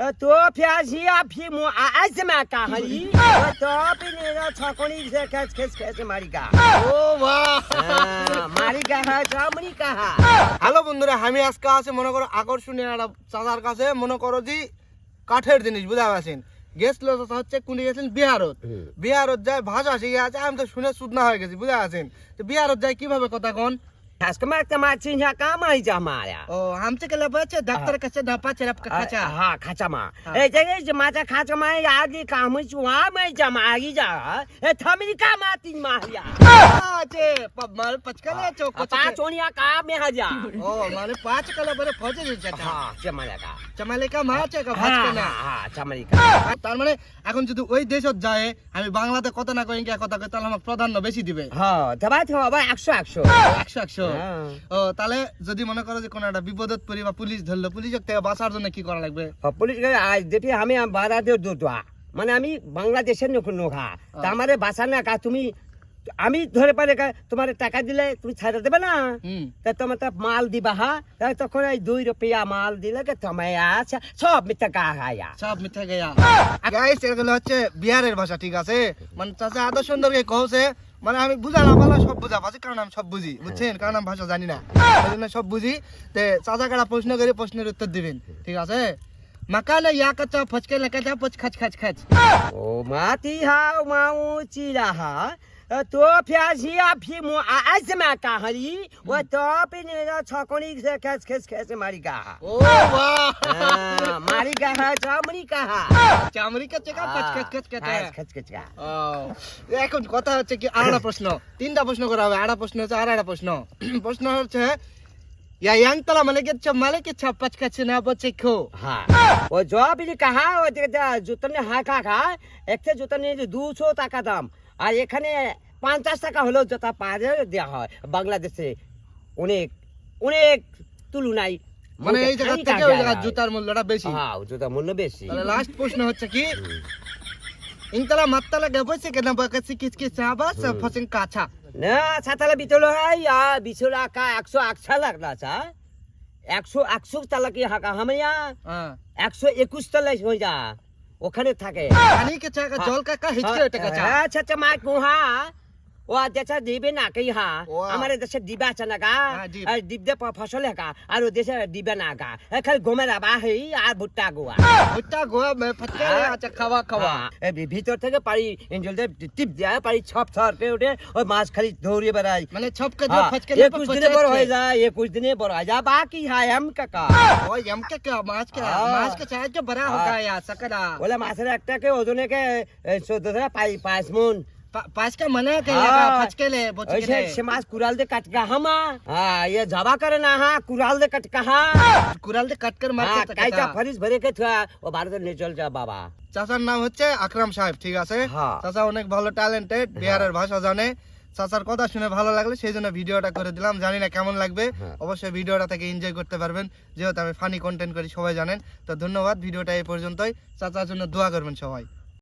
তো ফিয়াজিয়া ফি মু আজমা কাহালি তো পিনে ছকনি সে খেস খেস খেস মারিগা ও বাহ মারিগা জামনি কাহা। হ্যালো বন্ধুরা, আমি আজকে আছে মনে করো আকর্ষণীয় একটা চাচার কাছে, মনে করো যে কাঠের জিনিস বুঝা পাচ্ছেন। গেছিল চাচা হচ্ছে কোনে গেছেন বিহারত। বিহারত যায় ভাষা শিখে আছে, আমি তো শুনে সুদনা হয়ে গেছি বুঝা পাচ্ছেন। তো বিহারত যায় কিভাবে কথা কন? Aska macam kamai jamaya. ও আমতে গেলে বলছে ডাক্তার কাছে ধাপা চেরাপ কাছা। Ha kacama. Jadi semacam kacama lagi kamu cuma jamai ja. Thami kamatin mahya. আছে মাল পচকালে চোখ Apa Sonia kami haja. ও মানে পাঁচ কালে বলে ফজে দিচ্ছে। Ha jamalaka. চামালিকা মাছ কা ভাজ কেনা। Ha jamalika. তার মানে এখন যদি ওই দেশত যায় আমি বাংলাতে কথা না কই ইংকা কথা কই তাহলে আমার প্রাধান্য বেশি দিবে। Ha dapat apa 100 100 ও তাহলে যদি মনে করো যে কোন একটা বিপদত পড়ি বা পুলিশ ধরলো, পুলিশের থেকে বাঁচার জন্য কি করা লাগবে? পুলিশ আজ দেখি আমি বারাদের দুটা মানে আমি বাংলাদেশের নোখা তা আমারে বাঁচা না কা তুমি আমি ধরে পারে তোমার টাকা দিলে তুমি ছাড়া দেবে না তা তোমার মাল দিবা হা তাই তখন এই 2 রুপিয়া মাল দিলে কে তোমায় আচ্ছা সব মিথ্যা গায়া সব মিথ্যা গায়া। গাইস এগুলো হচ্ছে বিহারের ভাষা, ঠিক আছে? মানে চাচা এত সুন্দর করে কইছে, মানে আমি বুঝা না পারলে সব বুঝা পাচ্ছি কারণ আমি সব বুঝি, বুঝছেন? কারণ আমি ভাষা জানি না, এইজন্য সব বুঝি। তে চাচা কাটা প্রশ্ন করে প্রশ্নের উত্তর দিবেন, ঠিক আছে? মাকানে ইয়া কাচা ফচকে লাকাচা পচ খাচ খাচ খাচ। ও মাতি হাও মাউ চিরা হা তো ফিয়াজিয়া ফি মু আজমা কাহালি ও তো পিনে ছকনি সে খেস খেস খেস মারিগা ও বাহ মারিগা জামনি কাহা চামড়ি কাচে কা পচ খাচ খাচ খাচ খাচ খাচ ও এখন কথা হচ্ছে কি আরেকটা প্রশ্ন, তিনটা প্রশ্ন করা হবে। আরেকটা প্রশ্ন হচ্ছে আরেকটা প্রশ্ন। প্রশ্ন হচ্ছে या यांग तला माले के छपच का चना बचे खो। हाँ वो जवाब ही कहा वो জুতনে হাকা খা একটা জুতনে 200 টাকা দাম আর এখানে 50 টাকা হলো জুতা পারে দেয়া হয় বাংলাদেশে অনেক অনেক তুলনায় মানে এই জায়গা থেকে ওই জায়গা জুতার মূল্যটা বেশি। হ্যাঁ জুতার মূল্য বেশি। তাহলে লাস্ট প্রশ্ন হচ্ছে কি ইনতলা মাত্তালা গবছে কেন বকছি কিসকে সাবাস ফসিং কাছা না ছাতালা বিতলো হয় या বিছলা কা 108 লাগলা চা 100 তালা কি হাকা হামিয়া 121 তলা হই যা ওখানে থাকে পানি কে চাকা জল কা হিচকে ওটা কাছা। আচ্ছা আচ্ছা মা কুহা ও দেশে দিবে না কই হা আমারে দেশে দিবা চানা গা আর দিবদে ফসল হকা আর ও দেশে দিবে না গা খালি গমেরা বা হই আর ভুট্টা গোয়া মে ফটকে আচ্ছা খাওয়া খাওয়া ভিতর থেকে পারি এঞ্জলতে টিপ দেয়া পারি ছপ ছর পে ওঠে ওই মাছ খালি দৌড়িয়ে বেড়াই মানে ছপকে দো ফটকে 21 দিনে বড় হয়ে যায় 21 দিনে বড় হয়ে যায় বাকি হাই हम কাকা ও এম কে মাছ কে চাই যে বড় हो गया सकरा বলে মাছের একটাকে ওজনে কে 14 পাই 5 মন पास का मना के फचके ले ऐसे से मास कुराल दे कट का हमा हां ये जावा करे ना हां कुराल दे कट का कुराल दे कट कर मार के काइका फरिस भरे के था ও ভারতে নিয়ে চল যা বাবা। চাচার নাম হচ্ছে আকরাম সাহেব, ঠিক আছে? চাচা অনেক ভালো ট্যালেন্টেড, বিহারের ভাষা জানে। চাচার কথা শুনে ভালো লাগলো সেইজন্য ভিডিওটা করে দিলাম। জানি না কেমন লাগবে, অবশ্যই ভিডিওটা থেকে এনজয় করতে পারবেন যেহেতু আমি ফানি কন্টেন্ট করি সবাই জানেন। তো ধন্যবাদ, ভিডিওটা এই পর্যন্তই। চাচার জন্য দোয়া করবেন সবাই।